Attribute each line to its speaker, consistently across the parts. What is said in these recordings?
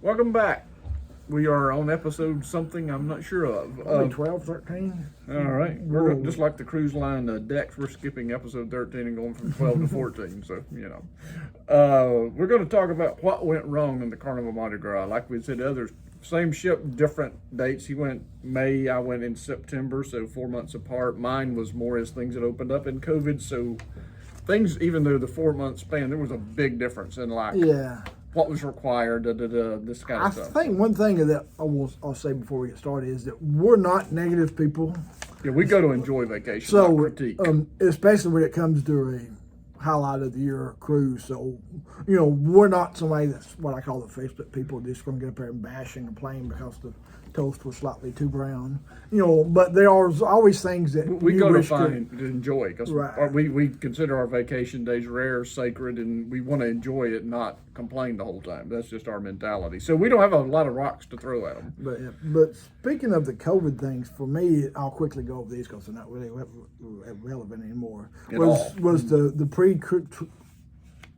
Speaker 1: Welcome back. We are on episode something I'm not sure of.
Speaker 2: Probably 12, 13.
Speaker 1: All right. We're just like the cruise line decks. We're skipping episode 13 and going from 12 to 14. So, we're going to talk about what went wrong in the Carnival Mardi Gras. Like we said, others, same ship, different dates. He went May, I went in September, so 4 months apart. Mine was more as things had opened up in COVID. So things, even though the 4 month span, there was a big difference in what was required, this kind of stuff.
Speaker 2: I think one thing that I'll say before we get started is that we're not negative people.
Speaker 1: Yeah, we go to enjoy vacation,
Speaker 2: So,
Speaker 1: not critique.
Speaker 2: especially when it comes to a highlight of the year cruise. So, we're not somebody that's what I call the Facebook people just going to get up there and bash and complain because the toast was slightly too brown. But there are always things that
Speaker 1: we
Speaker 2: you
Speaker 1: go to
Speaker 2: wish
Speaker 1: find to enjoy because
Speaker 2: Right.
Speaker 1: we consider our vacation days rare, sacred, and we want to enjoy it, not complain the whole time. That's just our mentality. So we don't have a lot of rocks to throw at them.
Speaker 2: But speaking of the COVID things, for me, I'll quickly go over these because they're not really relevant anymore. Was the pre-cruise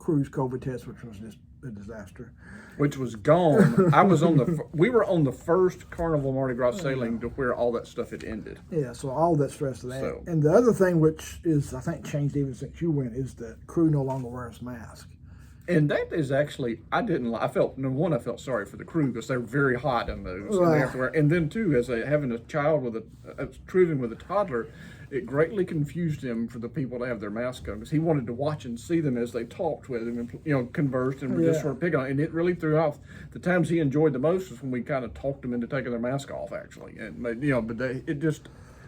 Speaker 2: COVID test, which was just a disaster.
Speaker 1: Which was gone. I was we were on the first Carnival Mardi Gras sailing to where all that stuff had ended.
Speaker 2: Yeah, so all that stress of that.
Speaker 1: So-
Speaker 2: And the other thing, which is I think changed even since you went, is that crew no longer wears masks.
Speaker 1: And that is actually, I felt sorry for the crew because they're very hot in those.
Speaker 2: Right.
Speaker 1: And they have to wear, and then too, having a child cruising with a toddler, it greatly confused him for the people to have their mask on because he wanted to watch and see them as they talked with him and, conversed and were just sort of picking on it. And it really threw off. The times he enjoyed the most was when we kind of talked them into taking their mask off, actually. And,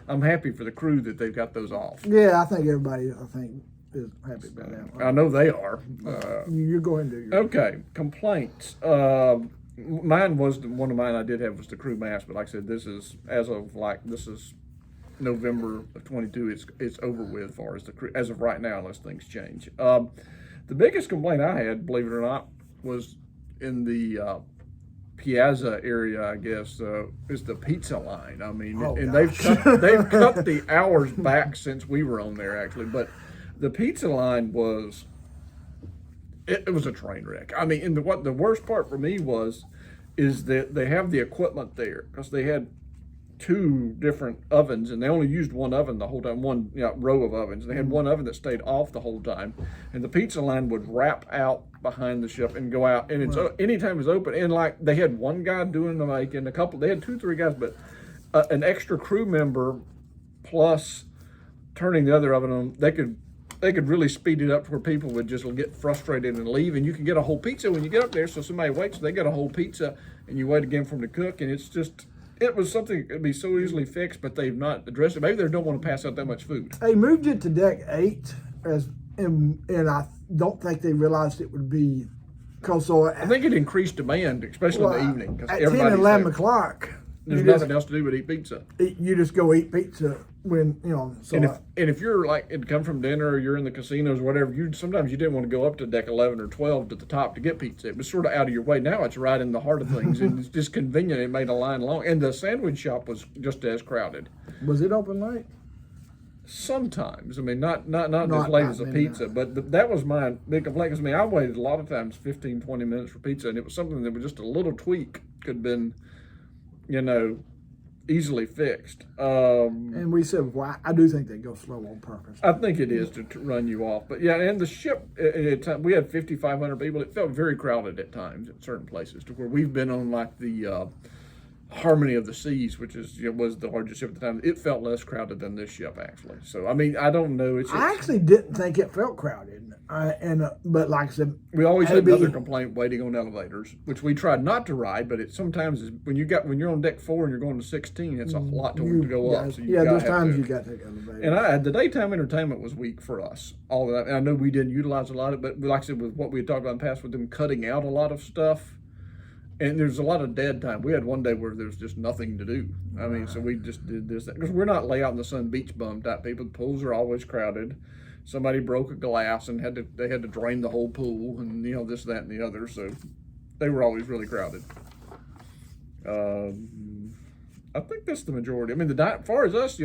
Speaker 1: I'm happy for the crew that they've got those off.
Speaker 2: Yeah, I think everybody, is happy about that.
Speaker 1: I know they are.
Speaker 2: You go ahead and do your
Speaker 1: Okay, complaints. Mine was one of mine. I did have was the crew mask, but like I said, this is November of 22. It's over with as far as the crew as of right now, unless things change. The biggest complaint I had, believe it or not, was in the Piazza area. I guess is the pizza line. I mean, and they've cut the hours back since we were on there actually, but the pizza line was. It was a train wreck. I mean, and what the worst part for me is that they have the equipment there because they had two different ovens and they only used one oven the whole time, one row of ovens. They had one oven that stayed off the whole time, and the pizza line would wrap out behind the ship and go out, and it's anytime it's open. And like they had one guy doing the making, they had 2-3 guys, but an extra crew member plus turning the other oven on, they could really speed it up to where people would just get frustrated and leave. And you can get a whole pizza when you get up there. So somebody waits, they get a whole pizza, and you wait again for them to cook. And it was something that could be so easily fixed, but they've not addressed it. Maybe they don't want to pass out that much food.
Speaker 2: They moved it to deck 8, and I don't think they realized it would be.
Speaker 1: I think it increased demand, especially in the evening.
Speaker 2: At 10 and 11 o'clock,
Speaker 1: there's nothing else to do but eat pizza.
Speaker 2: You just go eat pizza when, So
Speaker 1: and if you're like, it come from dinner or you're in the casinos or whatever, sometimes you didn't want to go up to deck 11 or 12 to the top to get pizza. It was sort of out of your way. Now it's right in the heart of things, and it's just convenient. It made a line long, and the sandwich shop was just as crowded.
Speaker 2: Was it open late?
Speaker 1: Sometimes, I mean, not as late as a pizza, but that was my big complaint. Because I waited a lot of times 15, 20 minutes for pizza, and it was something that was just a little tweak could have been, easily fixed.
Speaker 2: And we said, well, I do think they go slow on purpose.
Speaker 1: I think it is to run you off. But yeah, and the ship, we had 5,500 people. It felt very crowded at times at certain places to where we've been on like the Harmony of the Seas, which was the largest ship at the time. It felt less crowded than this ship actually. So, I mean, I don't know.
Speaker 2: I actually didn't think it felt crowded. But like I said,
Speaker 1: we always had another complaint waiting on elevators, which we tried not to ride. But it sometimes is when you're on deck 4 and you're going to 16, it's a lot to go up. So
Speaker 2: there's times you got to take elevators.
Speaker 1: And the daytime entertainment was weak for us. All of that. And I know we didn't utilize a lot of it, but like I said, with what we had talked about in the past, with them cutting out a lot of stuff, and there's a lot of dead time. We had one day where there's just nothing to do. I mean, so we just did this because we're not lay out in the sun beach bum type people. The pools are always crowded. Somebody broke a glass and they had to drain the whole pool, and this, that, and the other. So they were always really crowded. I think that's the majority. I mean, as far as us,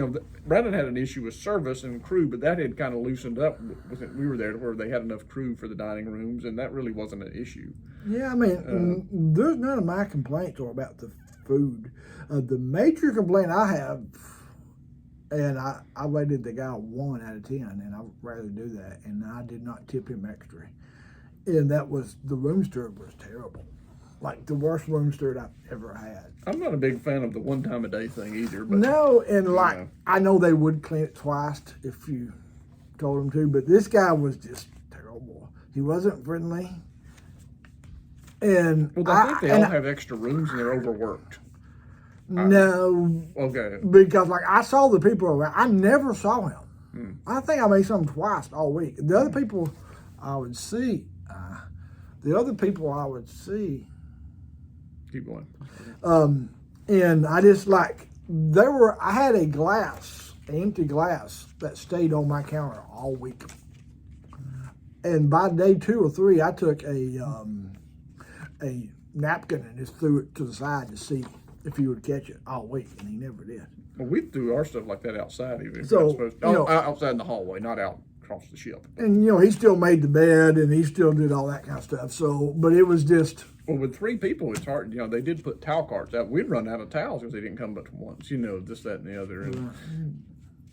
Speaker 1: Brandon had an issue with service and crew, but that had kind of loosened up with it. We were there to where they had enough crew for the dining rooms, and that really wasn't an issue.
Speaker 2: Yeah, I mean, there's none of my complaints are about the food. The major complaint I have, and I rated the guy 1 out of 10, and I'd rather do that, and I did not tip him extra. And that was the room steward was terrible. Like the worst room steward I've ever had.
Speaker 1: I'm not a big fan of the 1 time a day thing either. But,
Speaker 2: no, and like I know they would clean it twice if you told them to, but this guy was just terrible. He wasn't friendly. And
Speaker 1: well, I think they all have extra rooms and they're overworked.
Speaker 2: No.
Speaker 1: Okay.
Speaker 2: Because like I saw the people around, I never saw him. I think I made something twice all week. The other people I would see.
Speaker 1: Keep going.
Speaker 2: And I just like I had an empty glass that stayed on my counter all week. And by day 2 or 3, I took a napkin and just threw it to the side to see if he would catch it all week, and he never did.
Speaker 1: Well, we threw our stuff like that outside, even if
Speaker 2: so,
Speaker 1: supposed to. Outside in the hallway, not out across the ship.
Speaker 2: And he still made the bed and he still did all that kind of stuff. So, but it was just.
Speaker 1: Well, with 3 people, it's hard. They did put towel carts out. We'd run out of towels because they didn't come but once. This, that, and the other. And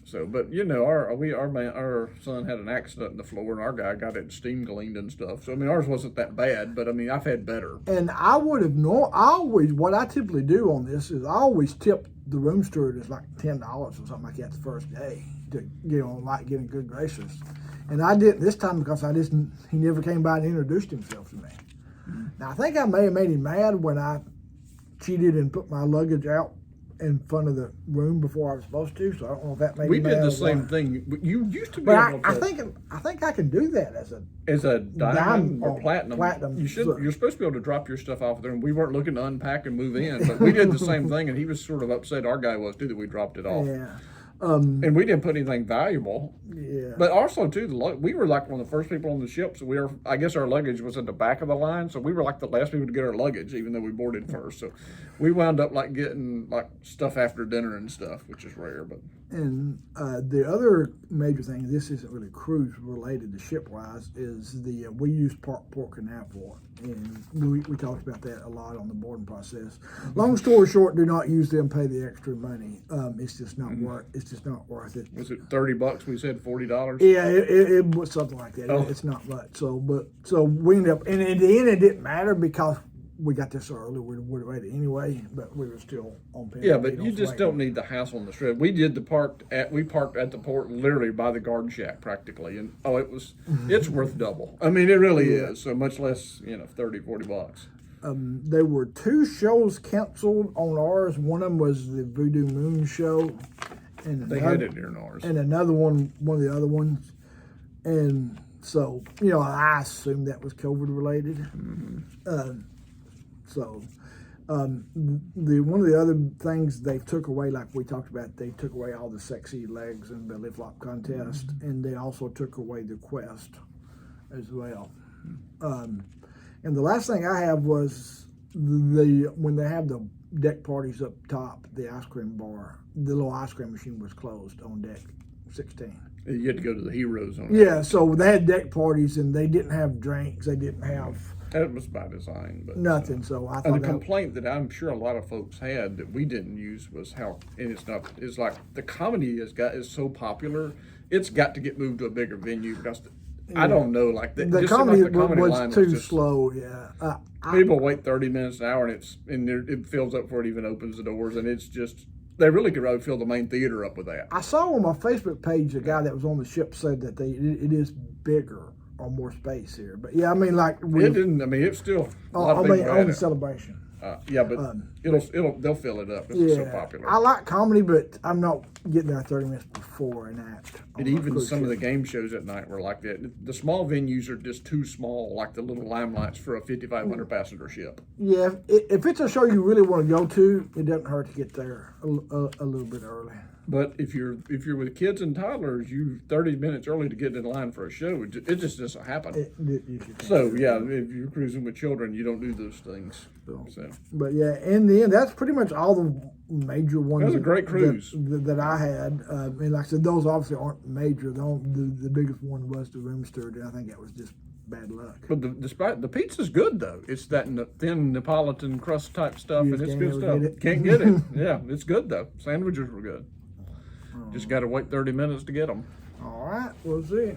Speaker 1: so, but our son had an accident in the floor, and our guy got it steam cleaned and stuff. So I mean, ours wasn't that bad, but I mean, I've had better.
Speaker 2: And I would have what I typically do on this is I always tip the room steward is like $10 or something like that the first day to like getting good graces. And I didn't this time because he never came by and introduced himself to me. Now I think I may have made him mad when I cheated and put my luggage out in front of the room before I was supposed to, so I don't know if that made me mad.
Speaker 1: We did the same thing. You used to be
Speaker 2: but
Speaker 1: able to.
Speaker 2: I think I can do that
Speaker 1: as a diamond or platinum.
Speaker 2: Platinum.
Speaker 1: You're supposed to be able to drop your stuff off there, and we weren't looking to unpack and move in, but we did the same thing, and he was sort of upset. Our guy was too that we dropped it off.
Speaker 2: Yeah.
Speaker 1: And we didn't put anything valuable.
Speaker 2: Yeah.
Speaker 1: But also too, we were like one of the first people on the ship, so I guess our luggage was at the back of the line, so we were like the last people to get our luggage, even though we boarded first. So we wound up like getting like stuff after dinner and stuff, which is rare. But
Speaker 2: and the other major thing, this isn't really cruise related to ship wise, is we use Port Canaveral, and we talked about that a lot on the boarding process. Long story short, do not use them. Pay the extra money. It's just not worth. It's just not worth it.
Speaker 1: Was it $30? We said $40.
Speaker 2: Yeah, it was something like that.
Speaker 1: Oh.
Speaker 2: It's not much. So we ended up, and in the end, it didn't matter because we got this early. We would have read it anyway, but we were still on pin.
Speaker 1: Yeah, but you just don't need the hassle on the strip. We parked at the port literally by the guard shack practically, and it's worth double. I mean, it really is. So much less, $30-$40.
Speaker 2: There were 2 shows canceled on ours. One of them was the Voodoo Moon show, and
Speaker 1: they had it during ours,
Speaker 2: and another one of the other ones, and so I assumed that was COVID related. One of the other things they took away, like we talked about, they took away all the sexy legs and belly flop contest, and they also took away the quest as well. And the last thing I have was when they have the deck parties up top, the ice cream bar, the little ice cream machine was closed on deck 16.
Speaker 1: You had to go to the Heroes on
Speaker 2: Yeah, so they had deck parties and they didn't have drinks, they didn't have.
Speaker 1: That was by design, but
Speaker 2: nothing. So I thought
Speaker 1: and the complaint that I'm sure a lot of folks had that we didn't use was how, and it's like the comedy is so popular, it's got to get moved to a bigger venue because I don't know, like
Speaker 2: the comedy was too slow. Yeah,
Speaker 1: people wait 30 minutes an hour and it fills up before it even opens the doors, and it's just. They really could probably fill the main theater up with that. I
Speaker 2: saw on my Facebook page a guy that was on the ship said that it is bigger or more space here. But yeah, I mean, like
Speaker 1: it didn't. I mean, it's still. On
Speaker 2: the celebration.
Speaker 1: Yeah, but they'll fill it up. It's so popular.
Speaker 2: I like comedy, but I'm not getting there 30 minutes before an act.
Speaker 1: And even some of the game shows at night were like that. The small venues are just too small, like the little Limelights for a 5,500 passenger ship.
Speaker 2: Yeah, if it's a show you really want to go to, it doesn't hurt to get there a little bit early.
Speaker 1: But if you're with kids and toddlers, you 30 minutes early to get in line for a show. It just doesn't happen. So yeah, if you're cruising with children, you don't do those things. So.
Speaker 2: But yeah, in the end, that's pretty much all the major ones.
Speaker 1: That was a great cruise
Speaker 2: that I had. And like I said, those obviously aren't major. The biggest one was the room steward, and I think that was just bad luck.
Speaker 1: But despite the pizza's good though, it's that thin Neapolitan crust type stuff, and it's good stuff. Can't get it. Yeah, it's good though. Sandwiches were good. Just got to wait 30 minutes to get them.
Speaker 2: All right, we'll see.